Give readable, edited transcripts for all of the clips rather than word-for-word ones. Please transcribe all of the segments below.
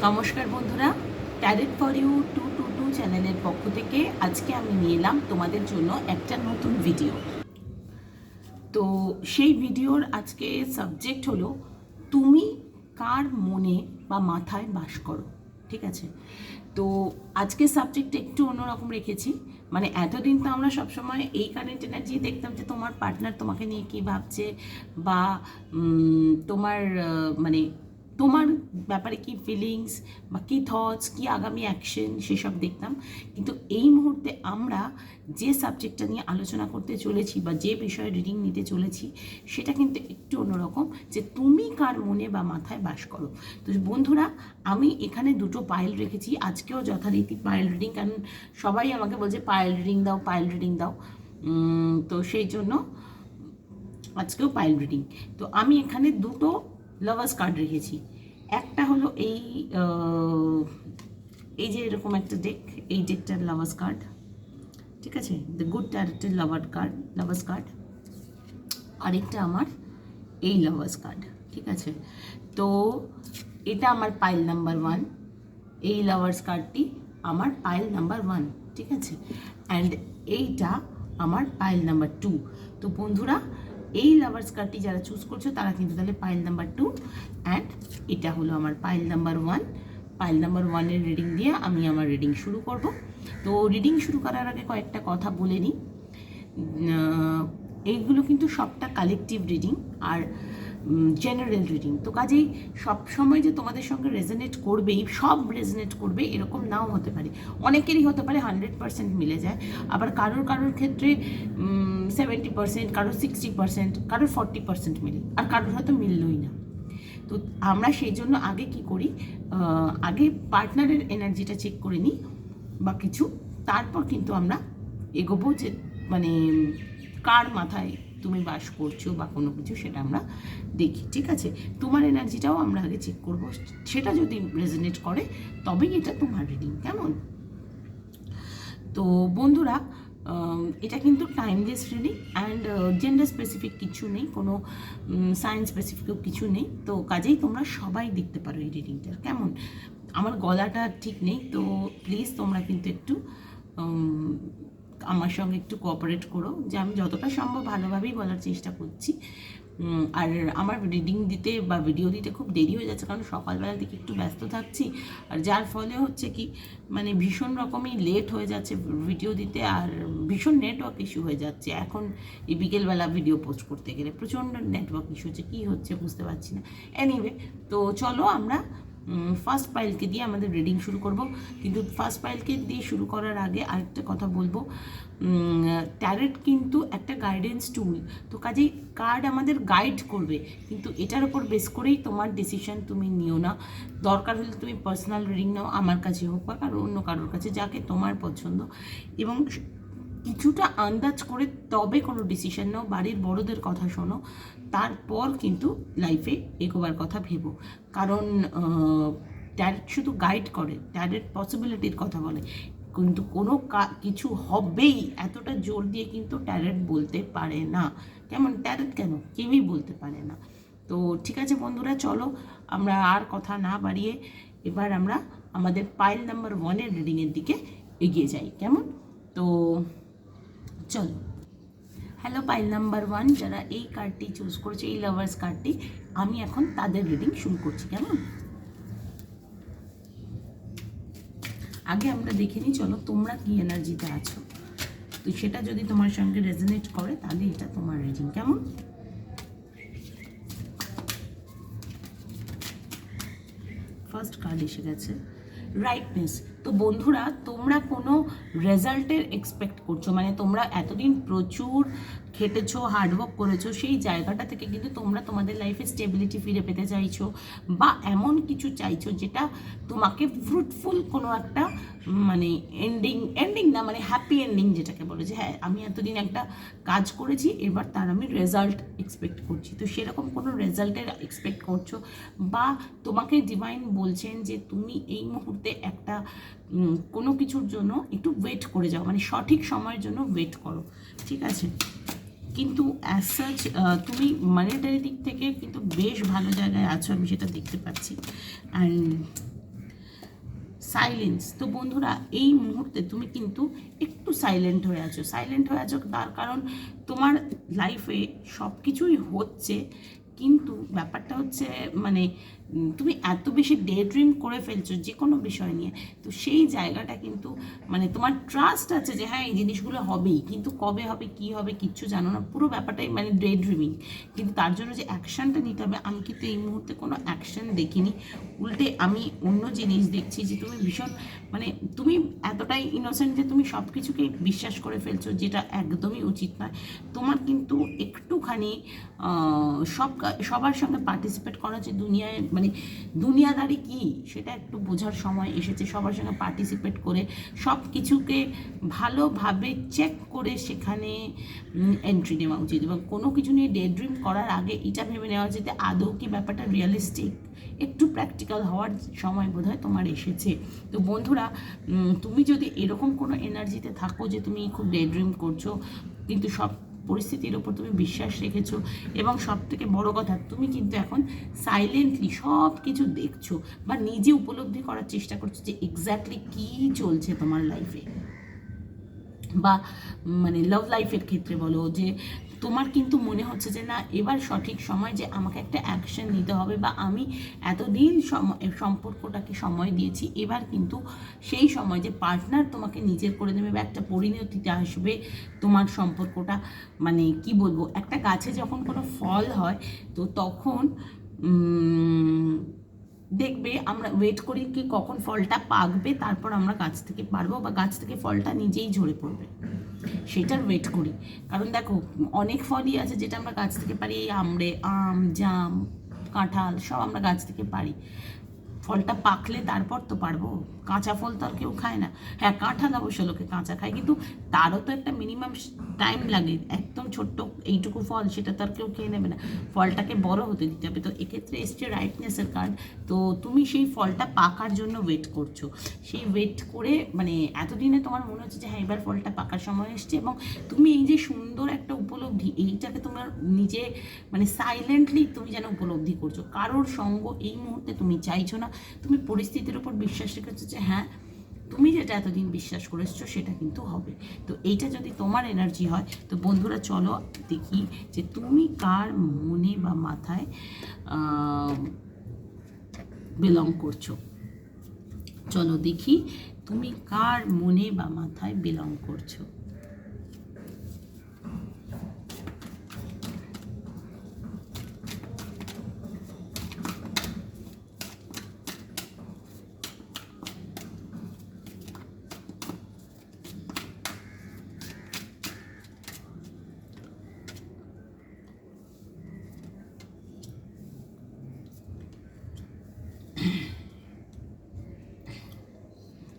নমস্কার বন্ধুরা, tarot for you 222 চ্যানেলের পক্ষ থেকে আজকে আমি নিয়ে এলাম তোমাদের জন্য একটা নতুন ভিডিও। তো সেই ভিডিওর আজকে সাবজেক্ট হলো তুমি কার মনে বা মাথায় বাস করো। ঠিক আছে, তো আজকে সাবজেক্টটা একটু অন্যরকম রেখেছি। মানে এতদিন তো আমরা সবসময় এই কারেন্ট এনার্জি দেখতাম যে তোমার পার্টনার তোমাকে নিয়ে কী ভাবছে বা তোমার মানে তোমার ব্যাপারে কি ফিলিংস বা কী থটস, কী আগামী অ্যাকশন সেসব দেখতাম। কিন্তু এই মুহূর্তে আমরা যে সাবজেক্টটা নিয়ে আলোচনা করতে চলেছি বা যে বিষয়ে রিডিং নিতে চলেছি সেটা কিন্তু একটু অন্যরকম, যে তুমি কার মনে বা মাথায় বাস করো। তো বন্ধুরা, আমি এখানে দুটো পাইল রেখেছি, আজকেও যথারীতি পাইল রিডিং, কারণ সবাই আমাকে বলছে পাইল রিডিং দাও, পাইল রিডিং দাও। তো সেই জন্য আজকেও পাইল রিডিং। তো আমি এখানে দুটো লাভার্স কার্ড রেখেছি। একটা হলো এই যে এরকম একটা ডেক, এই ডেকটার লাভার্স কার্ড। ঠিক আছে, দ্য গুড ট্যারেটের লাভার্স কার্ড। আরেকটা আমার এই লাভার্স কার্ড। ঠিক আছে, তো এটা আমার পাইল নাম্বার 1, এই লাভার্স কার্ডটি আমার পাইল নাম্বার 1। ঠিক আছে, অ্যান্ড এইটা আমার পাইল নাম্বার 2। তো বন্ধুরা, এই লাভার্স কার্ডটি যারা চুজ করছো তারা কিন্তু তাহলে পাইল নাম্বার 2, অ্যান্ড এটা হলো আমার পাইল নাম্বার 1। পাইল নাম্বার 1-এর রিডিং দিয়ে আমি আমার রিডিং শুরু করব। তো রিডিং শুরু করার আগে কয়েকটা কথা বলে নিই। এইগুলো কিন্তু সবটা কালেকটিভ রিডিং আর জেনারেল রিডিং, তো কাজেই সব সময় যে তোমাদের সঙ্গে রেজনেট করবেই, সব রেজনেট করবে এরকম নাও হতে পারে। অনেকেরই হতে পারে 100% মিলে যায়, আবার কারোর ক্ষেত্রে 70%, কারোর 60%, কারোর 40% মিলে, আর কারোর হয়তো মিললই না। তো আমরা সেই জন্য আগে কি করি, আগে পার্টনারের এনার্জিটা চেক করে নিই বা কিছু, তারপর কিন্তু আমরা এগোবো যে মানে কার মাথায় তুমি বাস করছো বা কোনো কিছু, সেটা আমরা দেখি। ঠিক আছে, তোমার এনার্জিটাও আমরা আগে চেক করব, সেটা যদি রেজনেট করে তবেই এটা তোমার রিডিং। কেমন? তো বন্ধুরা, এটা কিন্তু timeless reading and gender specific কিছু নেই, কোনো সায়েন্স স্পেসিফিকও কিছু নেই। তো কাজেই তোমরা সবাই দেখতে পারো এই রিডিংটা। কেমন? আমার গলাটা ঠিক নেই, তো প্লিজ তোমরা কিন্তু একটু আমার সঙ্গে একটু কোঅপারেট করো, যে আমি যতটা সম্ভব ভালোভাবেই বলার চেষ্টা করছি। আর আমার রিডিং দিতে বা ভিডিও দিতে খুব দেরি হয়ে যাচ্ছে, কারণ সকালবেলা থেকে একটু ব্যস্ত থাকছি, আর যার ফলে হচ্ছে কি মানে ভীষণ রকমই লেট হয়ে যাচ্ছে ভিডিও দিতে, আর ভীষণ নেটওয়ার্ক ইস্যু হয়ে যাচ্ছে। এখন এই বিকেলবেলা ভিডিও পোস্ট করতে গেলে প্রচণ্ড নেটওয়ার্ক ইস্যু হচ্ছে, কী হচ্ছে বুঝতে পারছি না। এনিওয়ে, তো চলো আমরা ফার্স্ট পাইলকে দিয়ে আমাদের রিডিং শুরু করব। কিন্তু ফার্স্ট পাইলকে দিয়ে শুরু করার আগে আরেকটা কথা বলবো, ট্যারেট কিন্তু একটা গাইডেন্স টুল, তো কাজেই কার্ড আমাদের গাইড করবে, কিন্তু এটার ওপর বেস করেই তোমার ডিসিশন তুমি নিও না। দরকার হলে তুমি পার্সোনাল রিডিং নাও, আমার কাছে হোক বা কারো অন্য কারোর কাছে, যাকে তোমার পছন্দ, এবং কিছুটা আন্দাজ করে তবে কোনো ডিসিশন নাও। বাড়ির বড়দের কথা শোনো, তারপর কিন্তু লাইফে এগোবার কথা ভেবো। কারণ ট্যারেট শুধু গাইড করে, ট্যারেট পসিবিলিটির কথা বলে, কিন্তু কোনো কিছু হবেই এতটা জোর দিয়ে কিন্তু ট্যারেট বলতে পারে না। কেমন? ট্যারেট কেন, কেউই বলতে পারে না। তো ঠিক আছে বন্ধুরা, চলো আমরা আর কথা না বাড়িয়ে এবার আমরা আমাদের পাইল নাম্বার 1-এর রিডিংয়ের দিকে এগিয়ে যাই। কেমন? তো চলো। হ্যালো পাইল নাম্বার 1, যারা এই কার্ডটি চুজ করছে, এই লাভার্স কার্ডটি, আমি এখন তাদের রিডিং শুরু করছি। কেমন? আগে আমরা দেখে নিই, চলো তোমরা কি এনার্জিতে আছো। তো সেটা যদি তোমার সঙ্গে রেজনেট করে তাহলে এটা তোমার রিডিং। কেমন? ফার্স্ট কার্ড এসে গেছে, রাইটনেস। তো বন্ধুরা, তোমরা কোনো রেজাল্টের এক্সপেক্ট করছো, মানে তোমরা এতদিন প্রচুর খেটেছো, হার্ডওয়ার্ক করেছো, সেই জায়গাটা থেকে কিন্তু তোমরা তোমাদের লাইফে স্টেবিলিটি ফিরে পেতে চাইছো, বা এমন কিছু চাইছো যেটা তোমাকে ফ্রুটফুল কোনো একটা মানে এন্ডিং না, মানে হ্যাপি এন্ডিং যেটাকে বলে, যে হ্যাঁ আমি এতদিন একটা কাজ করেছি, এবার তার আমি রেজাল্ট এক্সপেক্ট করছি। তো সেরকম কোনো রেজাল্টের এক্সপেক্ট করছো, বা তোমাকে ডিভাইন বলছেন যে তুমি এই মুহূর্তে একটা কোনো কিছুর জন্য একটু ওয়েট করে যাও, মানে সঠিক সময়ের জন্য ওয়েট করো। ঠিক আছে, কিন্তু অ্যাজ সাচ তুমি মানিটারি দিক থেকে কিন্তু বেশ ভালো জায়গায় আছো, আমি সেটা দেখতে পাচ্ছি। And silence. তো বন্ধুরা এই মুহূর্তে তুমি কিন্তু একটু সাইলেন্ট হয়ে আছো। তার কারণ তোমার লাইফে সব কিছুই হচ্ছে, কিন্তু ব্যাপারটা হচ্ছে মানে তুমি এত বেশি ডে ড্রিম করে ফেলছো যে কোনো বিষয় নিয়ে, তো সেই জায়গাটা কিন্তু মানে তোমার ট্রাস্ট আছে যে হ্যাঁ এই জিনিসগুলো হবেই, কিন্তু কবে হবে কী হবে কিচ্ছু জানো না, পুরো ব্যাপারটাই মানে ডে ড্রিমিং। কিন্তু তার জন্য যে অ্যাকশানটা নিতে হবে, আমি কিন্তু এই মুহূর্তে কোনো অ্যাকশান দেখিনি, উল্টে আমি অন্য জিনিস দেখছি যে তুমি ভীষণ মানে তুমি এতটাই ইনোসেন্ট যে তুমি সব কিছুকে বিশ্বাস করে ফেলছো, যেটা একদমই উচিত নয়। তোমার কিন্তু একটুখানি সবার সঙ্গে পার্টিসিপেট করা, যে দুনিয়ায় মানে দুনিয়াদারি কি সেটা একটু বোঝার সময় এসেছে। সবার সঙ্গে পার্টিসিপেট করে সব কিছুকে ভালোভাবে চেক করে সেখানে এন্ট্রি নেওয়া উচিত, এবং কোনো কিছু নিয়ে ডে ড্রিম করার আগে এটা ভেবে নেওয়া উচিত আদৌ কি ব্যাপারটা রিয়েলিস্টিক, একটু প্র্যাকটিক্যাল হওয়ার সময় বোধহয় তোমার এসেছে। তো বন্ধুরা, তুমি যদি এরকম কোনো এনার্জিতে থাকো যে তুমি খুব ডে ড্রিম করছো, কিন্তু সব পরিস্থিতির ওপর তুমি বিশ্বাস রেখেছো, এবং সব থেকে বড় কথা তুমি কিন্তু এখন সাইলেন্টলি সব কিছু দেখছো বা নিজে উপলব্ধি করার চেষ্টা করছো যে এক্স্যাক্টলি কী চলছে তোমার লাইফে, বা মানে লাভ লাইফের ক্ষেত্রে বলো, যে তোমার কিন্তু মনে হচ্ছে যে না এবার সঠিক সময় যে আমাকে একটা অ্যাকশন নিতে হবে, বা আমি এতদিন সম্পর্কটাকে সময় দিয়েছি, এবার কিন্তু সেই সময় যে পার্টনার তোমাকে নিজের করে দেবে বা একটা পরিণতিতে আসবে তোমার সম্পর্কটা। মানে কি বলবো, একটা গাছে যখন কোনো ফল হয় তো তখন দেখবে আমরা ওয়েট করি কি কখন ফলটা পাকবে, তারপর আমরা গাছ থেকে পারবো বা গাছ থেকে ফলটা নিজেই ঝরে পড়বে, সেটার ওয়েট করি। কারণ দেখো অনেক ফলই আছে যেটা আমরা গাছ থেকে পারি, আম জাম কাঁঠাল সব আমরা গাছ থেকে পারি, ফলটা পাকলে তারপর তো পারবো। কাঁচা ফল তো আর কেউ খায় না। হ্যাঁ, কাঁঠাল অবশ্য লোকে কাঁচা খায়, কিন্তু তারও তো একটা মিনিমাম টাইম লাগে। একদম ছোট্ট এইটুকু ফল সেটা তো আর কেউ খেয়ে নেবে না, ফলটাকে বড় হতে দিতে হবে। তো এক্ষেত্রে এসছে রাইটনেসের কার্ড। তো তুমি সেই ফলটা পাকার জন্য ওয়েট করছো, সেই ওয়েট করে মানে এতদিনে তোমার মনে হচ্ছে যে হ্যাঁ এবার ফলটা পাকার সময় এসছে, এবং তুমি এই যে সুন্দর একটা উপলব্ধি, এইটাকে তোমার নিজে মানে সাইলেন্টলি তুমি যেন উপলব্ধি করছো। কারোর সঙ্গ এই মুহূর্তে তুমি চাইছো না, তুমি পরিস্থিতির উপর বিশ্বাস রেখেছো যে হ্যাঁ তুমি যেটা এতদিন বিশ্বাস করেছো সেটা কিন্তু হবে। তো এইটা যদি তোমার এনার্জি হয়, তো বন্ধুরা চলো দেখি যে তুমি কার মনে বা মাথায় বিলং করছো। চলো দেখি তুমি কার মনে বা মাথায় বিলং করছো।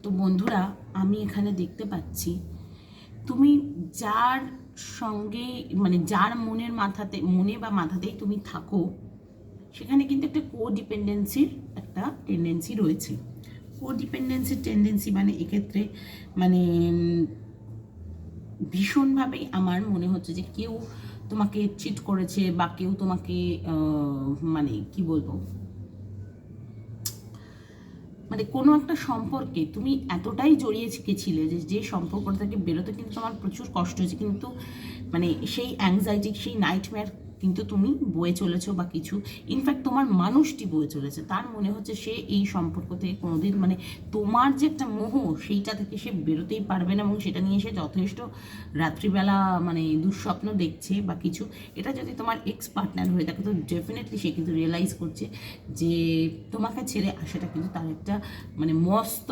তো বন্ধুরা, আমি এখানে দেখতে পাচ্ছি তুমি যার সঙ্গে মানে যার মনে বা মাথাতেই তুমি থাকো, সেখানে কিন্তু একটা কোডিপেন্ডেন্সির একটা টেন্ডেন্সি রয়েছে। কোডিপেন্ডেন্সির টেন্ডেন্সি মানে এক্ষেত্রে মানে ভীষণভাবেই আমার মনে হচ্ছে যে কেউ তোমাকে চিট করেছে, বা কেউ তোমাকে মানে কি বলবো, মানে কোনো একটা সম্পর্কে তুমি এতটাই জড়িয়ে গেছিলে যে সম্পর্কটা থেকে বেরোতে কিন্তু তোমার প্রচুর কষ্ট হয়েছে, কিন্তু মানে সেই অ্যাংজাইটি সেই নাইটমেয়ার কিন্তু তুমি বয়ে চলেছো, বা কিছু ইনফ্যাক্ট তোমার মানুষটি বয়ে চলেছে, তার মনে হচ্ছে সে এই সম্পর্ক থেকে কোনোদিন মানে তোমার যে একটা মোহ সেইটা থেকে সে বেরোতেই পারবে না, এবং সেটা নিয়ে সে যথেষ্ট রাত্রিবেলা মানে দুঃস্বপ্ন দেখছে বা কিছু। এটা যদি তোমার এক্স পার্টনার হয়ে থাকে তো ডেফিনেটলি সে কিন্তু রিয়েলাইজ করছে যে তোমাকে ছেড়ে আসাটা কিন্তু তার একটা মানে মস্ত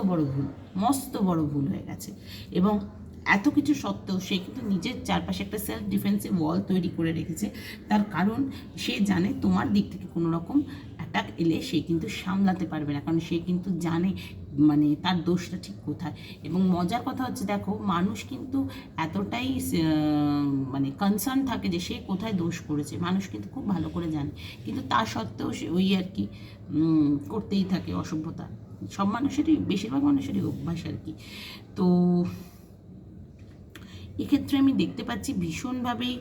বড় ভুল হয়ে গেছে, এবং এত কিছু সত্ত্বেও সে কিন্তু নিজের চারপাশে একটা সেলফ ডিফেন্সিভ ওয়াল তৈরি করে রেখেছে। তার কারণ সে জানে তোমার দিক থেকে কোনো রকম অ্যাটাক এলে সে কিন্তু সামলাতে পারবে না, কারণ সে কিন্তু জানে মানে তার দোষটা ঠিক কোথায়। এবং মজার কথা হচ্ছে দেখো, মানুষ কিন্তু এতটাই মানে কনসার্ন থাকে যে সে কোথায় দোষ করেছে, মানুষ কিন্তু খুব ভালো করে জানে, কিন্তু তা সত্ত্বেও সে ওই আর কি করতেই থাকে অসভ্যতা। সব মানুষেরই, বেশিরভাগ মানুষেরই অভ্যাস আর কি। তো এক্ষেত্রে আমি দেখতে পাচ্ছি ভীষণভাবেই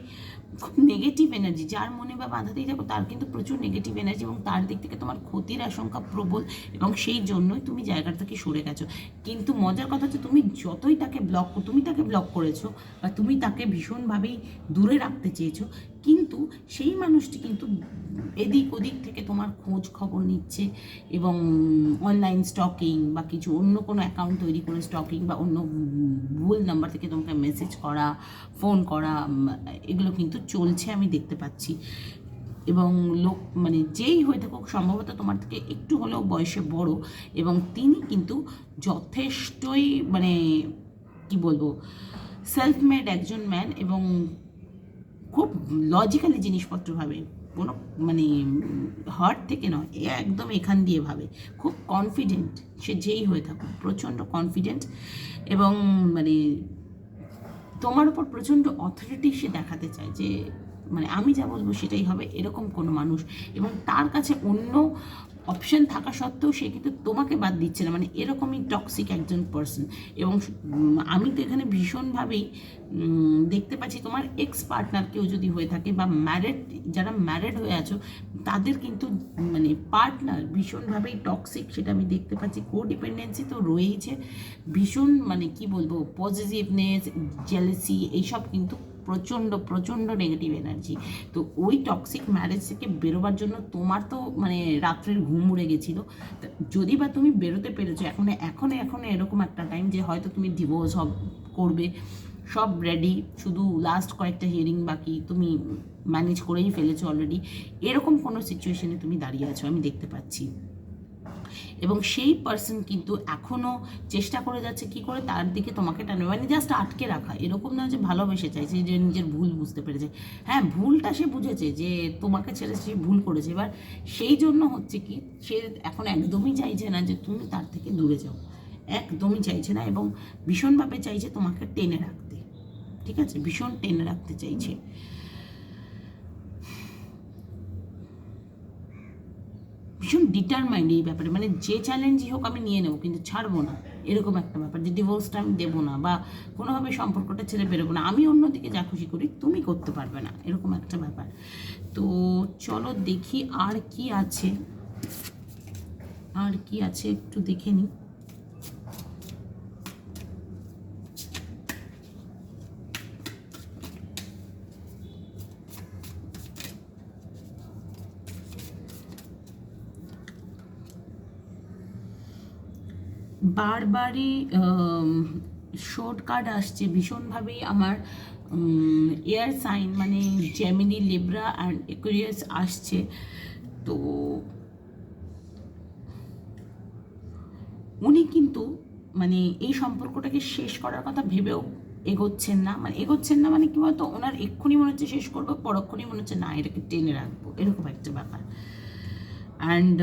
খুব নেগেটিভ এনার্জি, যার মনে বা বাধাতেই থাকো তার কিন্তু প্রচুর নেগেটিভ এনার্জি, এবং তার দিক থেকে তোমার ক্ষতির আশঙ্কা প্রবল, এবং সেই জন্যই তুমি জায়গাটা থেকে সরে গেছো। কিন্তু মজার কথা হচ্ছে তুমি যতই তাকে তুমি তাকে ব্লক করেছো বা তুমি তাকে ভীষণভাবেই দূরে রাখতে চেয়েছো, কিন্তু সেই মানুষটি কিন্তু এদিক ওদিক থেকে তোমার খোঁজ খবর নিচ্ছে, এবং অনলাইন স্টকিং বা কিছু অন্য কোনো অ্যাকাউন্ট তৈরি করে স্টকিং, বা অন্য ভুল নাম্বার থেকে তোমাকে মেসেজ করা, ফোন করা, এগুলো কিন্তু চলছে আমি দেখতে পাচ্ছি। এবং লোক মানে যেই হয়ে থাকুক সম্ভবত তোমার থেকে একটু হলেও বয়সে বড়, এবং তিনি কিন্তু যথেষ্টই মানে কি বলবো সেলফ মেড একজন ম্যান, এবং খুব লজিক্যালি জিনিসপত্র ভাবে, কোনো মানে হার্ট থেকে নয়, এ একদম এখান দিয়ে ভাবে, খুব কনফিডেন্ট, সে যেই হয়ে থাকুক প্রচণ্ড কনফিডেন্ট, এবং মানে তোমার উপর প্রচণ্ড অথরিটি সে দেখাতে চায় যে মানে আমি যা বলবো সেটাই হবে, এরকম কোনো মানুষ। এবং তার কাছে অন্য অপশন থাকা সত্ত্বেও সে কিন্তু তোমাকে বাদ দিচ্ছে না, মানে এরকমই টক্সিক একজন পার্সন। এবং আমি তো এখানে ভীষণভাবেই দেখতে পাচ্ছি তোমার এক্স পার্টনার কেউ যদি হয়ে থাকে, বা যারা ম্যারিড হয়ে আছো তাদের কিন্তু মানে পার্টনার ভীষণভাবেই টক্সিক, সেটা আমি দেখতে পাচ্ছি। কোডিপেন্ডেন্সি তো রয়েইছে, ভীষণ মানে কি বলবো পজিটিভনেস, জেলাসি, এইসব কিন্তু প্রচণ্ড প্রচণ্ড নেগেটিভ এনার্জি। তো ওই টক্সিক ম্যারেজ থেকে বেরোবার জন্য তোমার তো মানে রাত্রের ঘুম উড়ে গেছিলো, যদি বা তুমি বেরোতে পেরেছো এখন এখন এখন এরকম একটা টাইম যে হয়তো তুমি ডিভোর্স করবে, সব রেডি, শুধু লাস্ট কয়েকটা হিয়ারিং বাকি, তুমি ম্যানেজ করেই ফেলেছো অলরেডি, এরকম কোনো সিচুয়েশনে তুমি দাঁড়িয়ে আছো আমি দেখতে পাচ্ছি। এবং সেই পার্সন কিন্তু এখনও চেষ্টা করে যাচ্ছে কি করে তার দিকে তোমাকে টানবে, মানে জাস্ট আটকে রাখা, এরকম না যে ভালোবেসে চাইছে, যে নিজের ভুল বুঝতে পেরেছে, হ্যাঁ ভুলটা সে বুঝেছে যে তোমাকে ছেড়ে সে ভুল করেছে, এবার সেই জন্য হচ্ছে কি সে এখন একদমই চাইছে না যে তুমি তার থেকে দূরে যাও, একদমই চাইছে না, এবং ভীষণভাবে চাইছে তোমাকে টেনে রাখতে, ঠিক আছে, ভীষণ টেনে রাখতে চাইছে। ভীষণ ডিটারমাইন্ড এই ব্যাপারে, মানে যে চ্যালেঞ্জই হোক আমি নিয়ে নেবো, কিন্তু ছাড়বো না, এরকম একটা ব্যাপার, যে ডিভোর্সটা আমি দেবো না, বা কোনোভাবে সম্পর্কটা ছেড়ে বেরোবো না, আমি অন্যদিকে যা খুশি করি তুমি করতে পারবে না, এরকম একটা ব্যাপার। তো চলো দেখি আর কি আছে, আর কি আছে একটু দেখে নিই। বারবারই শর্ট কার্ড আসছে ভীষণভাবেই আমার এয়ার সাইন, মানে জেমিনি, লিব্রা অ্যান্ড অ্যাকুয়ারিয়াস আসছে। তো উনি কিন্তু মানে এই সম্পর্কটাকে শেষ করার কথা ভেবেও এগোচ্ছেন না, মানে কি বলতো ওনার এক্ষুনি মনে হচ্ছে শেষ করবো, পরক্ষণই মনে হচ্ছে না এটাকে টেনে রাখবো, এরকম একটা ব্যাপার। অ্যান্ড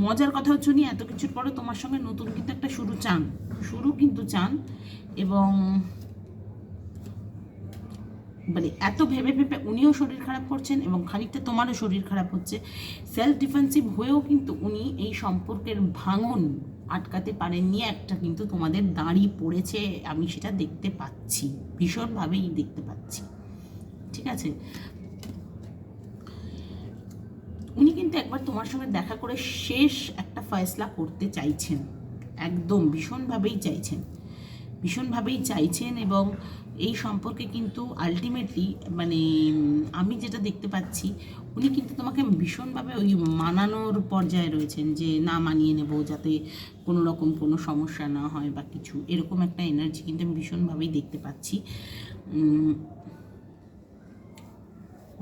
মজার কথা হচ্ছে উনি এত কিছুর পরে তোমার সঙ্গে নতুন কিন্তু একটা শুরু কিন্তু চান, এবং মানে এত ভেবে ভেবে উনিও শরীর খারাপ করছেন, এবং খানিকটা তোমারও শরীর খারাপ হচ্ছে, সেলফ ডিফেন্সিভ হয়েও কিন্তু উনি এই সম্পর্কের ভাঙন আটকাতে পারেননি, একটা কিন্তু তোমাদের দাঁড়িয়ে পড়েছে, আমি সেটা দেখতে পাচ্ছি, ভীষণভাবেই দেখতে পাচ্ছি, ঠিক আছে। উনি কিন্তু একবার তোমার সঙ্গে দেখা করে শেষ একটা ফয়সলা করতে চাইছেন, একদম ভীষণভাবেই চাইছেন, এবং এই সম্পর্কে কিন্তু আলটিমেটলি মানে আমি যেটা দেখতে পাচ্ছি উনি কিন্তু তোমাকে ভীষণভাবে ওই মানানোর পর্যায়ে রয়েছেন, যে না মানিয়ে নেব যাতে কোনো রকম কোনো সমস্যা না হয় বা কিছু, এরকম একটা এনার্জি কিন্তু আমি ভীষণভাবেই দেখতে পাচ্ছি।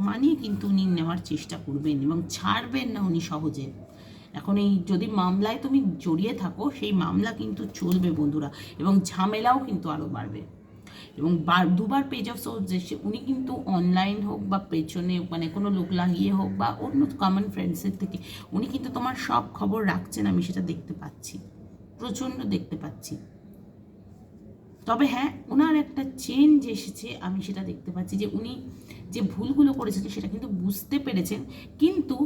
মানিয়ে কিন্তু উনি নেওয়ার চেষ্টা করবেন, এবং ছাড়বেন না উনি সহজে। এখন এই যদি মামলায় তুমি জড়িয়ে থাকো সেই মামলা কিন্তু চলবে বন্ধুরা, এবং ঝামেলাও কিন্তু আরও বাড়বে। এবং দুবার পেজ অফ সোর্স এসে উনি কিন্তু অনলাইন হোক বা পেছনে মানে কোনো লোক লাগিয়ে হোক বা অন্য কমন ফ্রেন্ডসের থেকে উনি কিন্তু তোমার সব খবর রাখছেন, আমি সেটা দেখতে পাচ্ছি, প্রচণ্ড দেখতে পাচ্ছি। তবে হ্যাঁ ওনার একটা চেঞ্জ এসেছে, আমি সেটা দেখতে পাচ্ছি, যে উনি যে ভুলগুলো করেছেন সেটা কিন্তু বুঝতে পেরেছেন, কিন্তু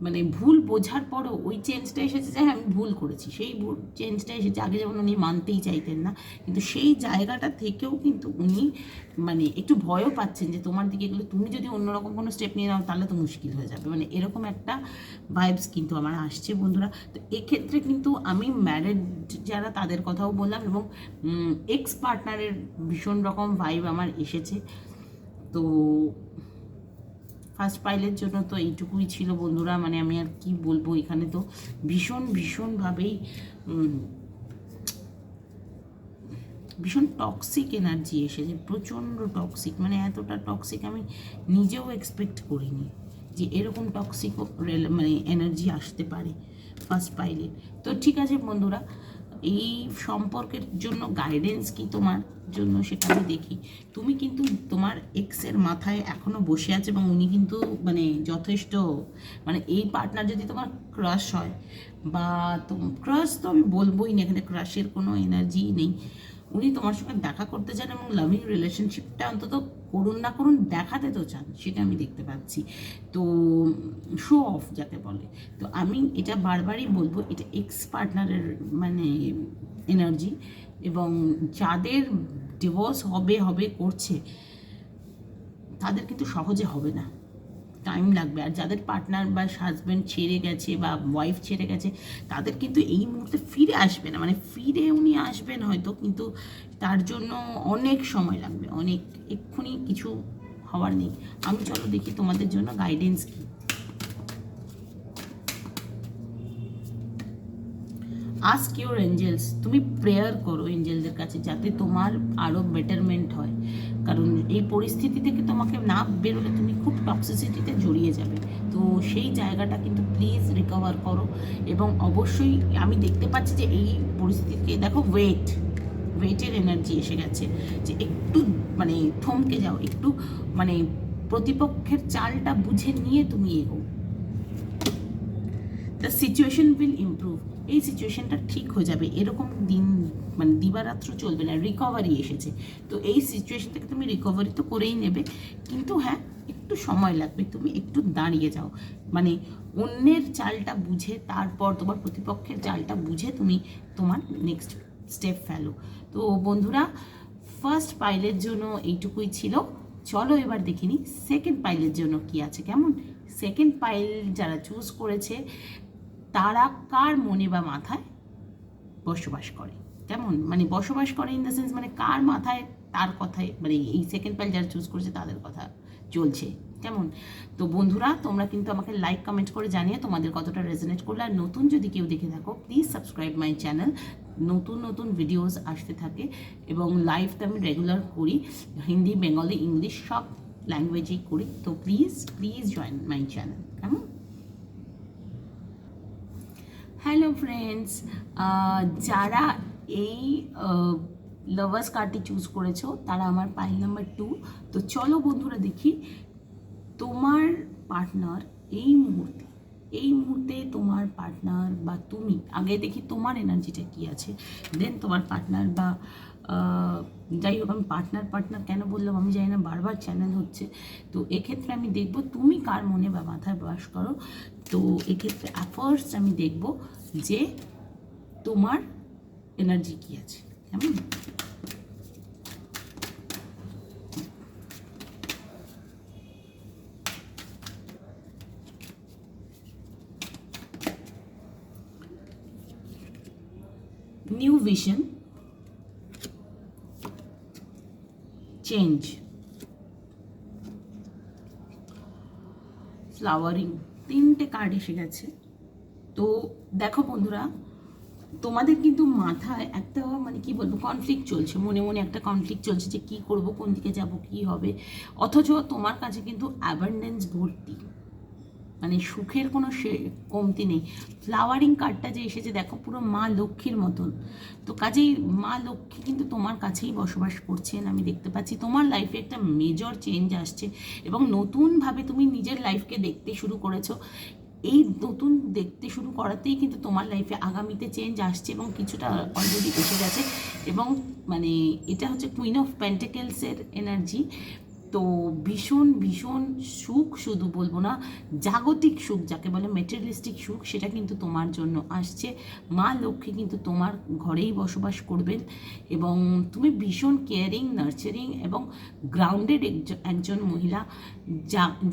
মানে ভুল বোঝার পরও ওই চেঞ্জটা এসেছে যে হ্যাঁ আমি ভুল করেছি, সেই ভুল চেঞ্জটা এসেছে। আগে যেমন উনি মানতেই চাইতেন না, কিন্তু সেই জায়গাটা থেকেও কিন্তু উনি মানে একটু ভয়ও পাচ্ছেন যে তোমার দিকে এগুলো তুমি যদি অন্যরকম কোনো স্টেপ নিয়ে নাও তাহলে তো মুশকিল হয়ে যাবে, মানে এরকম একটা ভাইবস কিন্তু আমার আসছে বন্ধুরা। তো এক্ষেত্রে কিন্তু আমি ম্যারিড যারা তাদের কথাও বললাম, এবং এক্স পার্টনারের ভীষণ রকম ভাইব আমার এসেছে। তো ফার্স্ট পাইলের জন্য তো এইটুকুই ছিল বন্ধুরা, মানে আমি আর কি বলবো, এখানে তো ভীষণভাবেই ভীষণ টক্সিক এনার্জি এসেছে, প্রচণ্ড টক্সিক, মানে এতটা টক্সিক আমি নিজেও এক্সপেক্ট করিনি যে এরকম টক্সিক মানে এনার্জি আসতে পারে ফার্স্ট পাইলে। তো ঠিক আছে বন্ধুরা, এই সম্পর্কের জন্য গাইডেন্স কি তোমার জন্য সেটা আমি দেখি। তুমি কিন্তু তোমার এক্সের মাথায় এখনও বসে আছে, এবং উনি কিন্তু মানে যথেষ্ট, মানে এই পার্টনার যদি তোমার ক্রাশ হয় বা ক্রাশ তো আমি বলবোই না, এখানে ক্রাশের কোনো এনার্জি নেই। উনি তোমার সঙ্গে দেখা করতে চান এবং লাভিং রিলেশনশিপটা অন্তত করুন না করুন দেখাতে তো চান, সেটা আমি দেখতে পাচ্ছি। তো শো অফ যাকে বলে, তো আমি এটা বারবারই বলবো, এটা এক্স পার্টনারের মানে এনার্জি, এবং যাদের ডিভোর্স হবে করছে তাদের কিন্তু সহজে হবে না, টাইম লাগবে। আর যাদের পার্টনার বা হাজব্যান্ড ছেড়ে গেছে বা ওয়াইফ ছেড়ে গেছে তাদের কিন্তু এই মুহূর্তে ফিরে আসবে না, মানে ফিরে উনি আসবেন হয়তো, কিন্তু তার জন্য অনেক সময় লাগবে, অনেক, এক্ষুনি কিছু হওয়ার নেই। আমি চলো দেখি তোমাদের জন্য গাইডেন্স কি। আস্ক ইউর এঞ্জেলস, তুমি প্রেয়ার করো এঞ্জেলদের কাছে যাতে তোমার আরও বেটারমেন্ট হয়, কারণ এই পরিস্থিতি থেকে তোমাকে না বেরোলে তুমি খুব টক্সিসিটিতে জড়িয়ে যাবে। তো সেই জায়গাটা কিন্তু প্লিজ রিকভার করো, এবং অবশ্যই আমি দেখতে পাচ্ছি যে এই পরিস্থিতিকে দেখো ওয়েটের এনার্জি এসে গেছে, যে একটু মানে থমকে যাও, একটু মানে প্রতিপক্ষের চালটা বুঝে নিয়ে তুমি এগো। দ্য সিচুয়েশন উইল ইমপ্রুভ, এই সিচুয়েশনটা ঠিক হয়ে যাবে, এরকম দিন মানে দিবারাত্র চলবে না, রিকভারি এসেছে। তো এই সিচুয়েশন থেকে তুমি রিকভারি তো করেই নেবে, কিন্তু হ্যাঁ একটু সময় লাগবে, তুমি একটু দাঁড়িয়ে যাও, মানে অন্যের চালটা বুঝে তারপর তোমার প্রতিপক্ষের চালটা বুঝে তুমি তোমার নেক্সট স্টেপ ফেলো। তো বন্ধুরা, ফার্স্ট পাইলের জন্য এইটুকুই ছিল। চলো এবার দেখিনি সেকেন্ড পাইলের জন্য কি আছে। কেমন সেকেন্ড পাইল যারা চুজ করেছে তারা কার মনে বা মাথায় বসবাস করে, কেমন মানে বসবাস করে ইন দ্য সেন্স মানে কার মাথায় তার কথায়, মানে এই সেকেন্ড পাইল যারা চুজ করেছে তাদের কথা চলছে কেমন। তো বন্ধুরা, তোমরা কিন্তু আমাকে লাইক কমেন্ট করে জানিয়ে তোমাদের কতটা রেজোনেট করলে। আর নতুন যদি কেউ দেখে থাকো প্লিজ সাবস্ক্রাইব মাই চ্যানেল, নতুন ভিডিওস আসতে থাকে, এবং লাইভটা আমি রেগুলার করি, হিন্দি বেঙ্গলি ইংলিশ সব ল্যাঙ্গুয়েজেই করি। তো প্লিজ জয়েন মাই চ্যানেল কেমন। হ্যালো ফ্রেন্ডস, যারা এই লাভার্স কার্ডটি চুজ করেছো তারা আমার পাইল নাম্বার 2। তো চলো বন্ধুরা দেখি তোমার পার্টনার এই মুহূর্তে তোমার পার্টনার বা তুমি, আগে দেখি তোমার এনার্জিটা কি আছে, দেন তোমার পার্টনার বা যাই হোক, আমি পার্টনার কেন বললাম আমি জানি না, বারবার চ্যানেল হচ্ছে। তো এক্ষেত্রে আমি দেখব তুমি কার মনে বা মাথায় বাস করো। তো এক্ষেত্রে ফার্স্ট আমি দেখব যে তোমার এনার্জি কি আছে কেমন। নিউ ভিশন, চেঞ্জ, ফ্লাওয়ারিং, তিনটে কার্ড এসে গেছে। তো দেখো বন্ধুরা, তোমাদের কিন্তু মাথায় একটা মানে কি বলবো কনফ্লিক্ট চলছে, মনে একটা কনফ্লিক্ট চলছে যে কি করব, কোন দিকে যাব, কি হবে। অথচ তোমার কাছে কিন্তু অ্যাবান্ডেন্স ভর্তি, মানে সুখের কোনো কমতি নেই। ফ্লাওয়ারিং কার্ডটা যে এসেছে দেখো পুরো মা লক্ষ্মীর মতন। তো কাজেই মা লক্ষ্মী কিন্তু তোমার কাছেই বসবাস করছেন, আমি দেখতে পাচ্ছি তোমার লাইফে একটা মেজর চেঞ্জ আসছে, এবং নতুনভাবে তুমি নিজের লাইফকে দেখতে শুরু করেছো। এই নতুন দেখতে শুরু করাতেই কিন্তু তোমার লাইফে আগামীতে চেঞ্জ আসছে, এবং কিছুটা অলরেডি এসে গেছে। এবং মানে এটা হচ্ছে কুইন অফ পেন্টিকেলসের এনার্জি। তো ভীষণ ভীষণ সুখ, শুধু বলবো না, জাগতিক সুখ যাকে বলে মেটেরিয়ালিস্টিক সুখ, সেটা কিন্তু তোমার জন্য আসছে। মা লক্ষ্মী কিন্তু তোমার ঘরেই বসবাস করবেন এবং তুমি ভীষণ কেয়ারিং, নার্চারিং এবং গ্রাউন্ডেড একজন মহিলা,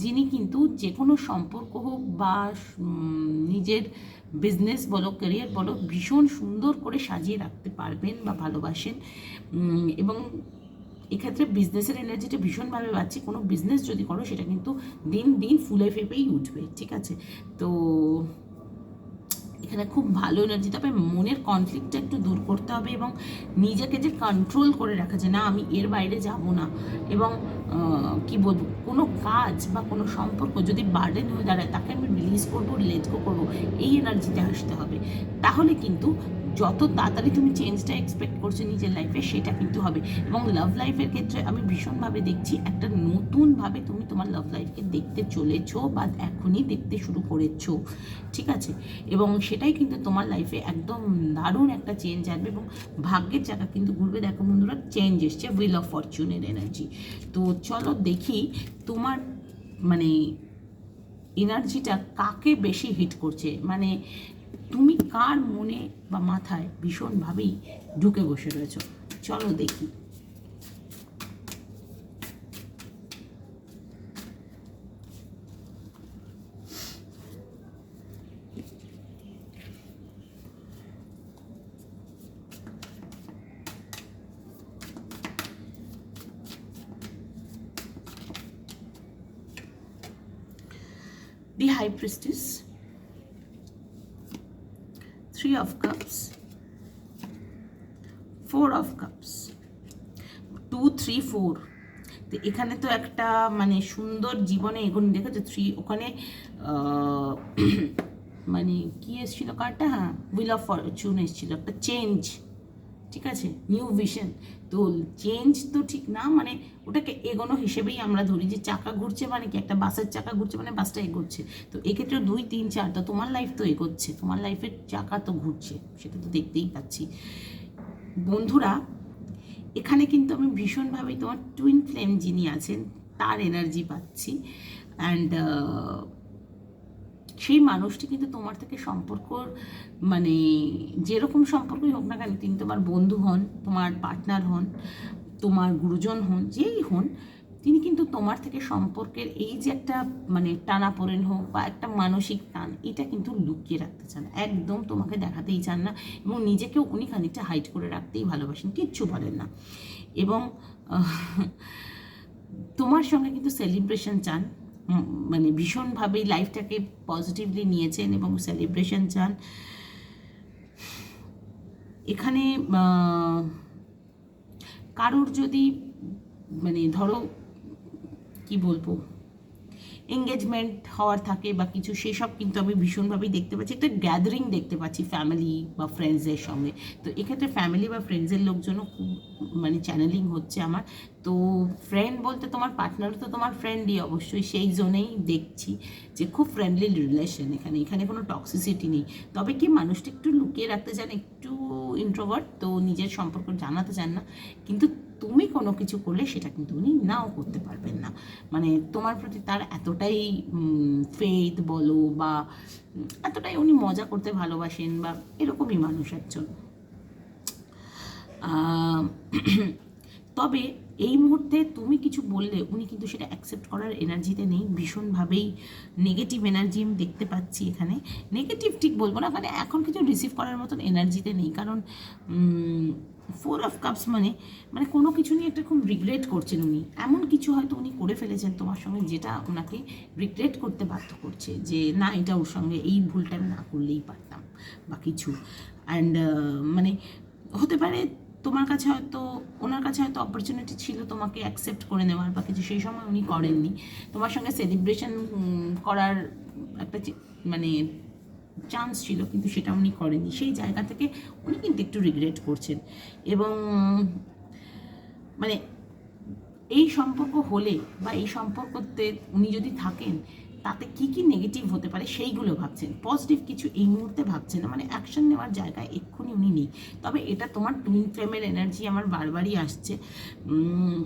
যিনি কিন্তু যে কোনো সম্পর্ক হোক বা নিজের বিজনেস বলো, ক্যারিয়ার বলো, ভীষণ সুন্দর করে সাজিয়ে রাখতে পারবেন বা ভালোবাসেন। এবং এক্ষেত্রে বিজনেসের এনার্জিটা ভীষণভাবে পাচ্ছি। কোনো বিজনেস যদি করো সেটা কিন্তু দিন দিন ফুলে ফেপেই উঠবে, ঠিক আছে? তো এখানে খুব ভালো এনার্জি, তবে মনের কনফ্লিক্টটা একটু দূর করতে হবে এবং নিজেকে যে কন্ট্রোল করে রাখা, যে না আমি এর বাইরে যাব না, এবং কি বলবো, কোনো কাজ বা কোনো সম্পর্ক যদি বার্ডেন হয়ে দাঁড়ায় তাকে আমি রিলিজ করবো, লেট গো করবো, এই এনার্জিতে আসতে হবে। তাহলে কিন্তু যত তাড়াতাড়ি তুমি চেঞ্জটা এক্সপেক্ট করছো নিজের লাইফে, সেটা কিন্তু হবে। এবং লাভ লাইফের ক্ষেত্রে আমি ভীষণভাবে দেখছি একটা নতুনভাবে তুমি তোমার লাভ লাইফকে দেখতে চলেছো বা এখনই দেখতে শুরু করেছো, ঠিক আছে? এবং সেটাই কিন্তু তোমার লাইফে একদম দারুণ একটা চেঞ্জ আসবে এবং ভাগ্যের চাকা কিন্তু ঘুরবে। দেখো বন্ধুরা, চেঞ্জ এসছে, হুইল অফ ফরচুনের এনার্জি। তো চলো দেখি তোমার মানে এনার্জিটা কাকে বেশি হিট করছে, মানে তুমি কার মনে বা মাথায় ভীষণভাবেই ঢুকে বসে রয়েছো। চলো দেখি। The High Priestess, Three of Cups, Four of Cups, 2, 3, 4। তো এখানে তো একটা মানে সুন্দর জীবনে এগোনি, দেখেছো 3 ওখানে মানে কি এসেছিল কার্ডটা, হ্যাঁ হুইল অফ ফরচুন এসেছিল, একটা চেঞ্জ, ঠিক আছে, নিউ ভিশন। তো চেঞ্জ তো ঠিক না, মানে ওটাকে এগোনো হিসেবেই আমরা ধরি, যে চাকা ঘুরছে মানে কি, একটা বাসের চাকা ঘুরছে মানে বাসটা এগোচ্ছে। তো এক্ষেত্রে 2, 3, 4, তো তোমার লাইফ তো এগোচ্ছে, তোমার লাইফের চাকা তো ঘুরছে, সেটা তো দেখতেই পাচ্ছি। বন্ধুরা, এখানে কিন্তু আমি ভীষণভাবে তোমার টুইন ফ্লেম যিনি আছেন তার এনার্জি পাচ্ছি। অ্যান্ড সেই মানুষটি কিন্তু তোমার থেকে সম্পর্ক, মানে যেরকম সম্পর্কই হোক না কেন, তিনি তোমার বন্ধু হন, তোমার পার্টনার হন, তোমার গুরুজন হন, যেই হন, তিনি কিন্তু তোমার থেকে সম্পর্কের এই যে একটা মানে টানাপোড়েন হোক বা একটা মানসিক টান, এটা কিন্তু লুকিয়ে রাখতে চান, একদম তোমাকে দেখাতেই চান না, এবং নিজেকেও উনি খানিকটা হাইড করে রাখতেই ভালোবাসেন, কিচ্ছু বলেন না। এবং তোমার সঙ্গে কিন্তু সেলিব্রেশন চান, মানে ভীষণভাবেই লাইফটাকে পজিটিভলি নিয়েছেন এবং সেলিব্রেশন চান। এখানে কারোর যদি মানে ধরো কি বলবো এঙ্গেজমেন্ট হওয়ার থাকে বা কিছু, সেসব কিন্তু আমি ভীষণভাবেই দেখতে পাচ্ছি, একটা গ্যাদারিং দেখতে পাচ্ছি ফ্যামিলি বা ফ্রেন্ডসদের সঙ্গে। তো এক্ষেত্রে ফ্যামিলি বা ফ্রেন্ডসের লোকজনও খুব মানে চ্যানেলিং হচ্ছে আমার। তো ফ্রেন্ড বলতে তোমার পার্টনারও তো তোমার ফ্রেন্ডই অবশ্যই, সেই জন্যেই দেখছি যে খুব ফ্রেন্ডলি রিলেশন এখানে, এখানে কোনো টক্সিসিটি নেই। তবে কি মানুষটা একটু লুকিয়ে রাখতে চান, একটু ইন্ট্রোভার্ট, তো নিজের সম্পর্ক জানাতে চান না, কিন্তু তুমি কোনো কিছু করলে সেটা কিন্তু উনি নাও করতে পারবেন না, মানে তোমার প্রতি তার এতটাই ফেথ বলো বা এতটাই উনি মজা করতে ভালোবাসেন বা এরকমই মানুষ একজন। তবে এই মুহূর্তে তুমি কিছু বললে উনি কিন্তু সেটা অ্যাকসেপ্ট করার এনার্জিতে নেই, ভীষণভাবেই নেগেটিভ এনার্জি আমি দেখতে পাচ্ছি এখানে। নেগেটিভ ঠিক বলবো না, মানে এখন কিছু রিসিভ করার মতন এনার্জিতে নেই, কারণ 4 অফ কাপস মানে মানে কোনো কিছু নিয়ে একটা খুব রিগ্রেট করছেন উনি, এমন কিছু হয়তো উনি করে ফেলেছেন তোমার সঙ্গে যেটা ওনাকে রিগ্রেট করতে বাধ্য করছে, যে না এটা ওর সঙ্গে এই ভুলটা আমি না করলেই পারতাম বা কিছু। অ্যান্ড মানে হতে পারে তোমার কাছে হয়তো, ওনার কাছে হয়তো অপরচুনিটি ছিল তোমাকে অ্যাকসেপ্ট করে নেওয়ার বা কিছু, সেই সময় উনি করেননি, তোমার সঙ্গে সেলিব্রেশন করার একটা মানে চান্স ছিল, কিন্তু সেটা উনি করেননি, সেই জায়গা থেকে উনি কিন্তু একটু রিগ্রেট করছেন। এবং মানে এই সম্পর্ক হলে বা এই সম্পর্কতে উনি যদি থাকেন, তাতে কি কি নেগেটিভ হতে পারে সেইগুলো ভাবছেন, পজিটিভ কিছু এই মুহূর্তে ভাবছেন না, মানে অ্যাকশন নেওয়ার জায়গায় এক্ষুনি উনি নেই। তবে এটা তোমার টুইন ফ্লেমের এনার্জি আমার বারবারই আসছে।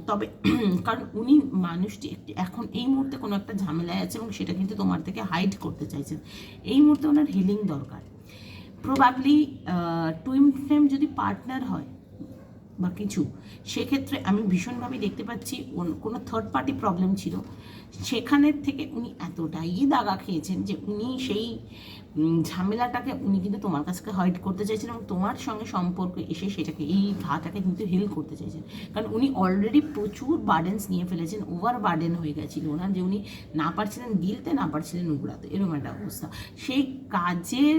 তবে কারণ উনি মানুষটি একটি এখন এই মুহূর্তে কোনো একটা ঝামেলায় আছে এবং সেটা কিন্তু তোমার থেকে হাইড করতে চাইছেন। এই মুহূর্তে ওনার হিলিং দরকার। প্রবাবলি টুইন ফ্লেম যদি পার্টনার হয় বা কিছু, সেক্ষেত্রে আমি ভীষণভাবে দেখতে পাচ্ছি কোনো থার্ড পার্টি প্রবলেম ছিল, সেখানের থেকে উনি এতটাই দাগা খেয়েছেন যে উনি সেই ঝামেলাটাকে উনি কিন্তু তোমার কাছ থেকে হাইড করতে চাইছেন এবং তোমার সঙ্গে সম্পর্ক এসে সেটাকে এই ঘাটাকে কিন্তু হিল করতে চাইছেন। কারণ উনি অলরেডি প্রচুর বার্ডেন্স নিয়ে ফেলেছেন, ওভার বার্ডেন হয়ে গেছিল ওনার, যে উনি না পারছিলেন গিলতে, না পারছিলেন উগড়াতে, এরকম একটা অবস্থা। সেই কাজের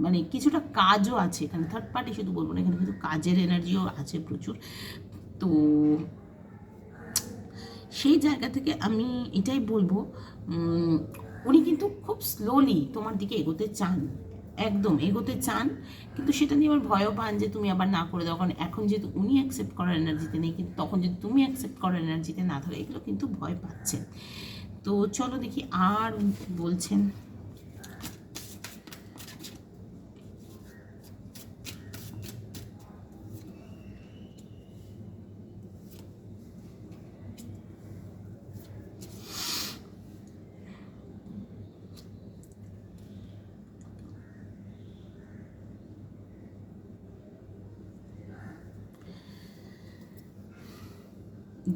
মানে কিছুটা কাজও আছে এখানে, থার্ড পার্টি শুধু বলবো না, এখানে কিন্তু কাজের এনার্জিও আছে প্রচুর। তো সেই জায়গা থেকে আমি এটাই বলবো, উনি কিন্তু খুব স্লোলি তোমার দিকে এগোতে চান, একদম এগোতে চান, কিন্তু সেটা নিয়ে আবার ভয়ও পান যে তুমি আবার না করে দাও, কারণ এখন যেহেতু উনি অ্যাকসেপ্ট করার এনার্জিতে নেই, কিন্তু তখন যদি তুমি অ্যাকসেপ্ট করার এনার্জিতে না ধরে, এগুলো কিন্তু ভয় পাচ্ছেন। তো চলো দেখি আর বলছেন।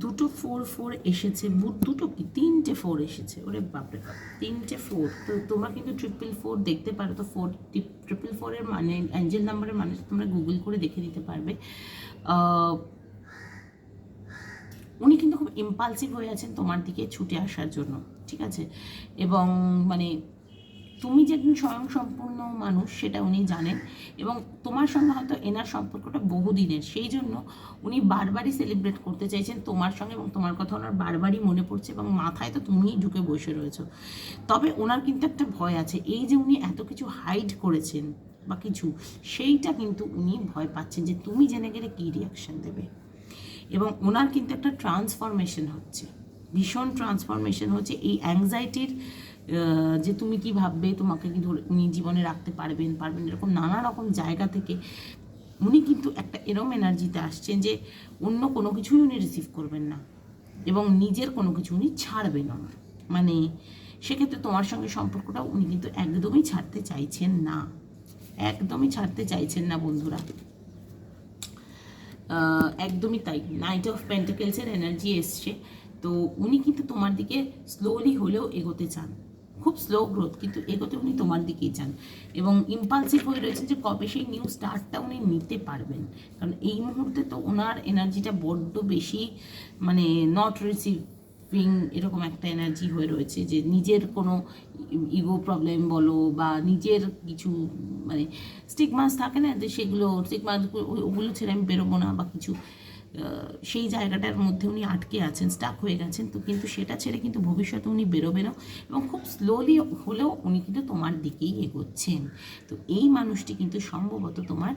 দুটো 4 এসেছে, দুটো কি 3টে 4 এসেছে, ওরে বাপরে বাপ, 3টে 4। তো তোমরা কিন্তু 444 দেখতে পারো। তো 444 মানে অ্যাঞ্জেল নাম্বারের মানে তোমরা গুগল করে দেখে নিতে পারবে। উনি কিন্তু খুব ইম্পালসিভ হয়ে আছেন তোমার দিকে ছুটে আসার জন্য, ঠিক আছে? এবং মানে তুমি যে একজন স্বয়ংসম্পূর্ণ মানুষ সেটা উনি জানেন, এবং তোমার সঙ্গে হয়তো এনার সম্পর্কটা বহুদিনের, সেই জন্য উনি বারবারই সেলিব্রেট করতে চাইছেন তোমার সঙ্গে, এবং তোমার কথা ওনার বারবারই মনে পড়ছে, এবং মাথায় তো তুমিই ঢুকে বসে রয়েছো। তবে ওনার কিন্তু একটা ভয় আছে, এই যে উনি এত কিছু হাইড করেছেন বা কিছু, সেইটা কিন্তু উনি ভয় পাচ্ছেন যে তুমি জেনে গেলে কী রিয়াকশান দেবে। এবং ওনার কিন্তু একটা ট্রান্সফরমেশন হচ্ছে, ভীষণ ট্রান্সফরমেশন হচ্ছে। এই অ্যাংজাইটির যে তুমি কি ভাববে, তোমাকে কি ধরে উনি জীবনে রাখতে পারবেন এরকম নানা রকম জায়গা থেকে উনি কিন্তু একটা এরম এনার্জিতে আসছেন যে অন্য কোনো কিছুই উনি রিসিভ করবেন না, এবং নিজের কোনো কিছু উনি ছাড়বেন না। মানে সেক্ষেত্রে তোমার সঙ্গে সম্পর্কটাও উনি কিন্তু একদমই ছাড়তে চাইছেন না, একদমই ছাড়তে চাইছেন না বন্ধুরা, একদমই তাই। নাইট অফ পেন্টাকেলসের এনার্জি এসছে। তো উনি কিন্তু তোমার দিকে স্লোলি হলেও এগোতে চান, খুব স্লো গ্রোথ, কিন্তু এগোতে উনি তোমার দিকেই চান, এবং ইম্পালসিভ হয়ে রয়েছেন যে কবে সেই নিউ স্টার্টটা উনি নিতে পারবেন। কারণ এই মুহূর্তে তো ওনার এনার্জিটা বড্ড বেশি, মানে নট রিসিভিং এরকম একটা এনার্জি হয়ে রয়েছে, যে নিজের কোনো ইগো প্রবলেম বলো বা নিজের কিছু মানে স্টিগমাস থাকে না, যে সেগুলো স্টিগমাস ওগুলো ছেড়ে আমি বেরোবো না বা কিছু, সেই জায়গাটার মধ্যে উনি আটকে আছেন, স্টাক হয়ে গেছেন। তো কিন্তু সেটা ছেড়ে কিন্তু ভবিষ্যতে উনি বেরোবেনও, এবং খুব স্লোলি হলেও উনি কিন্তু তোমার দিকেই এগোচ্ছেন। তো এই মানুষটি কিন্তু সম্ভবত তোমার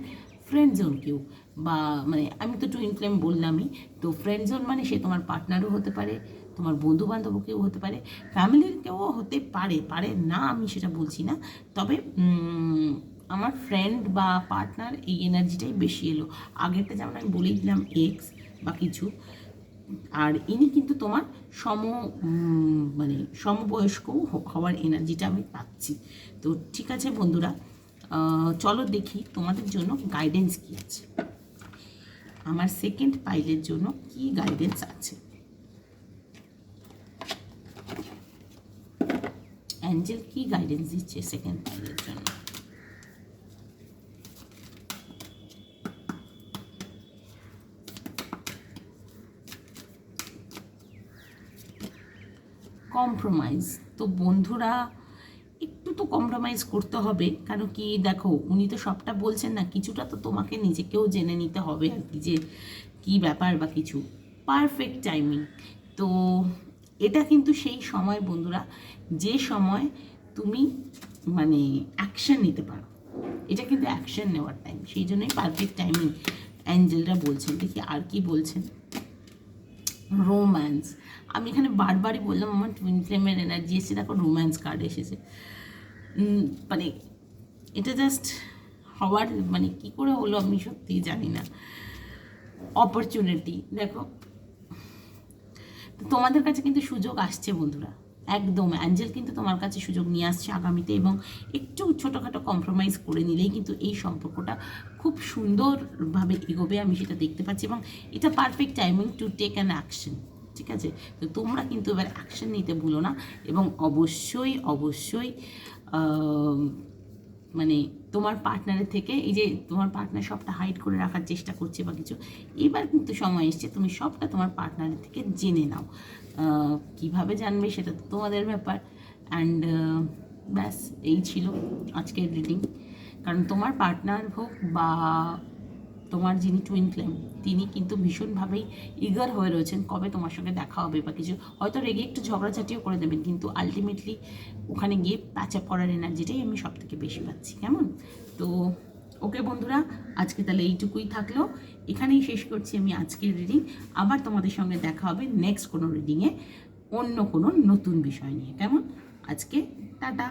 ফ্রেন্ড জোন কেউ, বা মানে আমি তো টুইন ফ্লেম বললামই, তো ফ্রেন্ড জোন মানে সে তোমার পার্টনারও হতে পারে, তোমার বন্ধু বান্ধবও কেউ হতে পারে, ফ্যামিলির কেউ হতে পারে, পারে না আমি সেটা বলছি না, তবে আমার ফ্রেন্ড বা পার্টনার এই এনার্জিটাই বেশি এলো। আগেরটা যেমন আমি বলেই দিলাম এক্স বা কিছু, আর ইনি কিন্তু তোমার মানে সমবয়স্কও হওয়ার এনার্জিটা আমি পাচ্ছি। তো ঠিক আছে বন্ধুরা, চলো দেখি তোমাদের জন্য গাইডেন্স কী আছে, আমার সেকেন্ড পাইলের জন্য কি গাইডেন্স আছে। অ্যাঞ্জেল কি গাইডেন্স দিচ্ছে সেকেন্ড পাইলের জন্য? কম্প্রোমাইজ। তো বন্ধুরা একটু তো কম্প্রোমাইজ করতে হবে, কারণ কি দেখো উনি তো সবটা বলছেন না, কিছুটা তো তোমাকে নিজেকেও জেনে নিতে হবে আর কি, যে কী ব্যাপার বা কিছু। Perfect timing. তো এটা কিন্তু সেই সময় বন্ধুরা, যে সময় তুমি মানে অ্যাকশন নিতে পারো, এটা কিন্তু অ্যাকশন নেওয়ার টাইম, সেই জন্যই পারফেক্ট টাইমিং অ্যাঞ্জেলরা বলছেন। দেখি আর কি বলছেন। রোম্যান্স। আমি এখানে বারবারই বললাম আমার টুইন ফ্লেমের এনার্জি এসেছে, দেখো রোম্যান্স কার্ড এসেছে। মানে এটা জাস্ট হওয়ার মানে কী করে হলো আমি সত্যিই জানি না। অপরচুনিটি দেখো, তোমাদের কাছে কিন্তু সুযোগ আসছে বন্ধুরা, একদম অ্যাঞ্জেল কিন্তু তোমার কাছে সুযোগ নিয়ে আসছে আগামীতে, এবং একটু ছোটোখাটো কম্প্রোমাইজ করে নিলেই কিন্তু এই সম্পর্কটা খুব সুন্দরভাবে এগোবে, আমি সেটা দেখতে পাচ্ছি। এবং এটা perfect timing to take an action, ঠিক আছে? তো তোমরা কিন্তু এবার অ্যাকশন নিতে ভুলো না, এবং অবশ্যই অবশ্যই মানে তোমার পার্টনারের থেকে, এই যে তোমার পার্টনার সবটা হাইড করে রাখার চেষ্টা করছে বা কিছু, এবার কিন্তু সময় এসছে তুমি সবটা তোমার পার্টনারের থেকে জেনে নাও। কিভাবে জানবে সেটা তো তোমাদের ব্যাপার। অ্যান্ড ব্যাস এই ছিল আজকের রিডিং। কারণ তোমার পার্টনার হোক বা তোমার যিনি টুইন ফ্লেম, তিনি কিন্তু ভীষণভাবেই ইগার হয়ে রয়েছেন কবে তোমার সঙ্গে দেখা হবে বা কিছু, হয়তো রেগে একটু ঝগড়াঝাটিও করে দেবেন, কিন্তু আলটিমেটলি ওখানে গিয়ে প্যাচ আপ করার এনার্জিটাই আমি সব থেকে বেশি পাচ্ছি। কেমন? তো ওকে বন্ধুরা, আজকে তাহলে এইটুকুই থাকলো, এখানেই শেষ করছি আমি আজকের রিডিং। আবার তোমাদের সঙ্গে দেখা হবে নেক্সট কোনো রিডিংয়ে অন্য কোনো নতুন বিষয় নিয়ে। কেমন? আজকে টাটা।